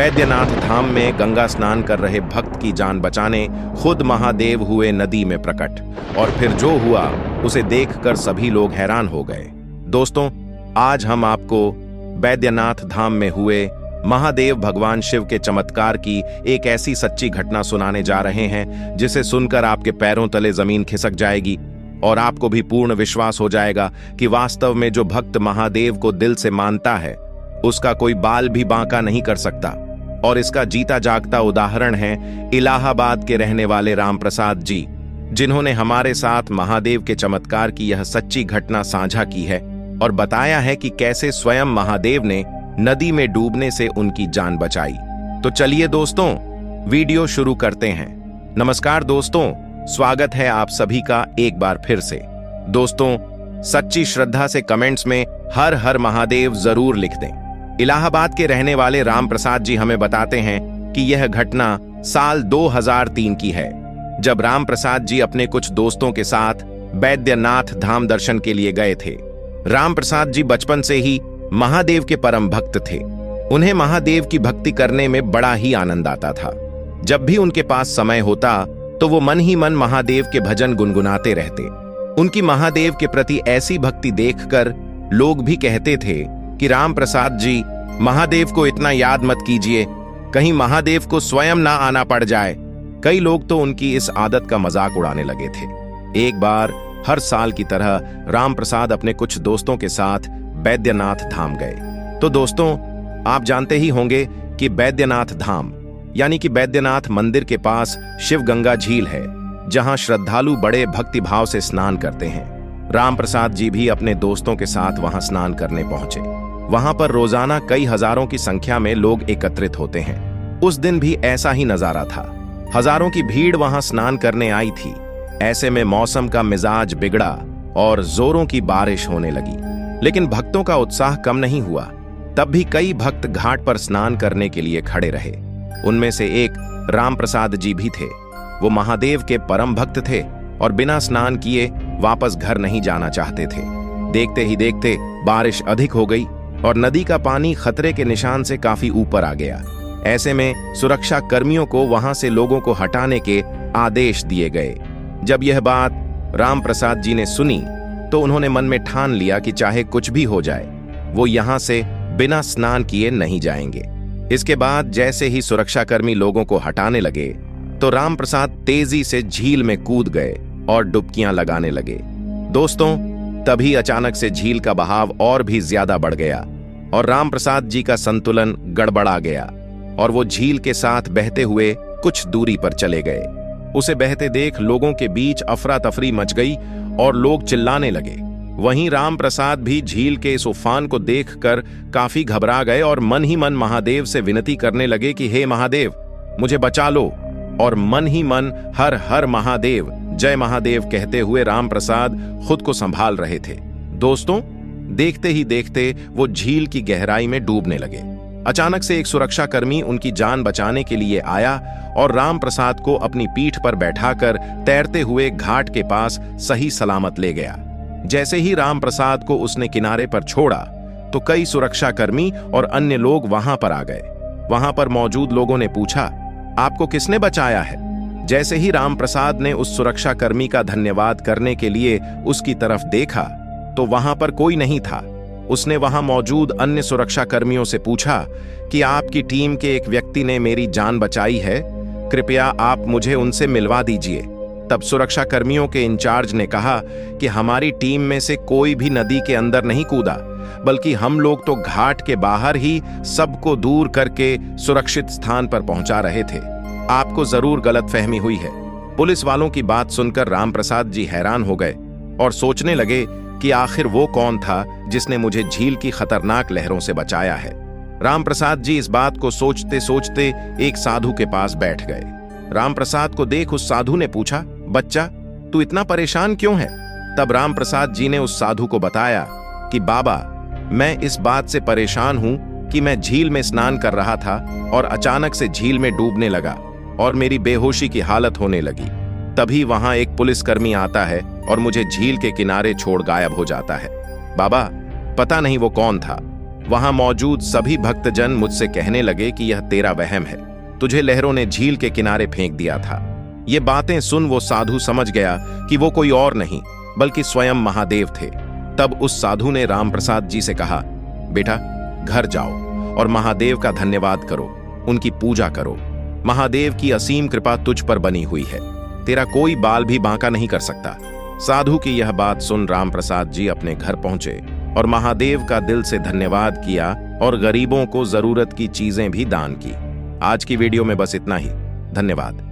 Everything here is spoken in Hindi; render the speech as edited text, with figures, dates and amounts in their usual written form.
बैद्यनाथ धाम में गंगा स्नान कर रहे भक्त की जान बचाने खुद महादेव हुए नदी में प्रकट, और फिर जो हुआ उसे देखकर सभी लोग हैरान हो गए। दोस्तों, आज हम आपको बैद्यनाथ धाम में हुए महादेव भगवान शिव के चमत्कार की एक ऐसी सच्ची घटना सुनाने जा रहे हैं जिसे सुनकर आपके पैरों तले जमीन खिसक जाएगी और आपको भी पूर्ण विश्वास हो जाएगा कि वास्तव में जो भक्त महादेव को दिल से मानता है उसका कोई बाल भी बांका नहीं कर सकता। और इसका जीता जागता उदाहरण है इलाहाबाद के रहने वाले राम प्रसाद जी, जिन्होंने हमारे साथ महादेव के चमत्कार की यह सच्ची घटना साझा की है और बताया है कि कैसे स्वयं महादेव ने नदी में डूबने से उनकी जान बचाई। तो चलिए दोस्तों, वीडियो शुरू करते हैं। नमस्कार दोस्तों, स्वागत है आप सभी का एक बार फिर से। दोस्तों, सच्ची श्रद्धा से कमेंट्स में हर हर महादेव जरूर लिख दें। इलाहाबाद के रहने वाले राम प्रसाद जी हमें बताते हैं कि यह घटना साल 2003 की है, जब राम प्रसाद जी अपने कुछ दोस्तों के साथ बैद्यनाथ धाम दर्शन के लिए गए थे। राम प्रसाद जी बचपन से ही महादेव के परम भक्त थे। उन्हें महादेव की भक्ति करने में बड़ा ही आनंद आता था। जब भी उनके पास समय होता तो वो मन ही मन महादेव के भजन गुनगुनाते रहते। उनकी महादेव के प्रति ऐसी भक्ति देखकर लोग भी कहते थे कि राम प्रसाद जी, महादेव को इतना याद मत कीजिए, कहीं महादेव को स्वयं ना आना पड़ जाए। कई लोग तो उनकी इस आदत का मजाक उड़ाने लगे थे। एक बार हर साल की तरह राम प्रसाद अपने कुछ दोस्तों के साथ बैद्यनाथ धाम गए। तो दोस्तों, आप जानते ही होंगे कि बैद्यनाथ धाम यानी कि बैद्यनाथ मंदिर के पास शिव गंगा झील है, जहां श्रद्धालु बड़े भक्तिभाव से स्नान करते हैं। राम प्रसाद जी भी अपने दोस्तों के साथ वहां स्नान करने पहुंचे। वहां पर रोजाना कई हजारों की संख्या में लोग एकत्रित होते हैं। उस दिन भी ऐसा ही नजारा था। हजारों की भीड़ वहां स्नान करने आई थी। ऐसे में मौसम का मिजाज बिगड़ा और जोरों की बारिश होने लगी, लेकिन भक्तों का उत्साह कम नहीं हुआ। तब भी कई भक्त घाट पर स्नान करने के लिए खड़े रहे। उनमें से एक राम प्रसाद जी भी थे। वो महादेव के परम भक्त थे और बिना स्नान किए वापस घर नहीं जाना चाहते थे। देखते ही देखते बारिश अधिक हो गई और नदी का पानी खतरे के निशान से काफी ऊपर आ गया। ऐसे में सुरक्षा कर्मियों को वहां से लोगों को हटाने के आदेश दिए गए। जब यह बात राम प्रसाद जी ने सुनी तो उन्होंने मन में ठान लिया कि चाहे कुछ भी हो जाए, वो यहां से बिना स्नान किए नहीं जाएंगे। इसके बाद जैसे ही सुरक्षाकर्मी लोगों को हटाने लगे तो राम प्रसाद तेजी से झील में कूद गए और डुबकियां लगाने लगे। दोस्तों, तभी अचानक से झील का बहाव और भी ज्यादा बढ़ गया और राम प्रसाद जी का संतुलन गड़बड़ा गया और वो झील के साथ बहते हुए कुछ दूरी पर चले गए। उसे बहते देख लोगों के बीच अफरा तफरी मच गई और लोग चिल्लाने लगे। वहीं राम प्रसाद भी झील के इस उफान को देखकर काफी घबरा गए और मन ही मन महादेव से विनती करने लगे कि हे महादेव, मुझे बचा लो। और मन ही मन हर हर महादेव, जय महादेव कहते हुए राम प्रसाद खुद को संभाल रहे थे। दोस्तों, देखते ही देखते वो झील की गहराई में डूबने लगे। अचानक से एक सुरक्षाकर्मी उनकी जान बचाने के लिए आया और राम प्रसाद को अपनी पीठ पर बैठाकर तैरते हुए घाट के पास सही सलामत ले गया। जैसे ही राम प्रसाद को उसने किनारे पर छोड़ा तो कई सुरक्षाकर्मी और अन्य लोग वहां पर आ गए। वहां पर मौजूद लोगों ने पूछा, आपको किसने बचाया है? जैसे ही राम प्रसाद ने उस सुरक्षाकर्मी का धन्यवाद करने के लिए उसकी तरफ देखा तो वहां पर कोई नहीं था। उसने वहां मौजूद अन्य सुरक्षाकर्मियों से पूछा कि आपकी टीम के एक व्यक्ति ने मेरी जान बचाई है, कृपया आप मुझे उनसे मिलवा दीजिए। तब सुरक्षाकर्मियों के इंचार्ज ने कहा कि हमारी टीम में से कोई भी नदी के अंदर नहीं कूदा, बल्कि हम लोग तो घाट के बाहर ही सबको दूर करके सुरक्षित स्थान पर पहुंचा रहे थे। आपको जरूर गलतफहमी हुई है। पुलिस वालों की बात सुनकर राम प्रसाद जी हैरान हो गए और सोचने लगे कि आखिर वो कौन था जिसने मुझे झील की खतरनाक लहरों से बचाया है। राम प्रसाद जी इस बात को सोचते सोचते एक साधु के पास बैठ गए। राम प्रसाद को देख उस साधु ने पूछा, बच्चा, तू इतना परेशान क्यों है? तब राम प्रसाद जी ने उस साधु को बताया कि बाबा, मैं इस बात से परेशान हूं कि मैं झील में स्नान कर रहा था और अचानक से झील में डूबने लगा और मेरी बेहोशी की हालत होने लगी। तभी वहां एक पुलिसकर्मी आता है और मुझे झील के किनारे छोड़ गायब हो जाता है। बाबा, पता नहीं वो कौन था। वहां मौजूद सभी भक्तजन मुझसे कहने लगे कि यह तेरा वहम है, तुझे लहरों ने झील के किनारे फेंक दिया था। ये बातें सुन वो साधु समझ गया कि वो कोई और नहीं बल्कि स्वयं महादेव थे। तब उस साधु ने रामप्रसाद जी से कहा, बेटा घर जाओ और महादेव का धन्यवाद करो, उनकी पूजा करो। महादेव की असीम कृपा तुझ पर बनी हुई है, तेरा कोई बाल भी बांका नहीं कर सकता। साधु की यह बात सुन रामप्रसाद जी अपने घर पहुंचे और महादेव का दिल से धन्यवाद किया और गरीबों को जरूरत की चीजें भी दान की। आज की वीडियो में बस इतना ही। धन्यवाद।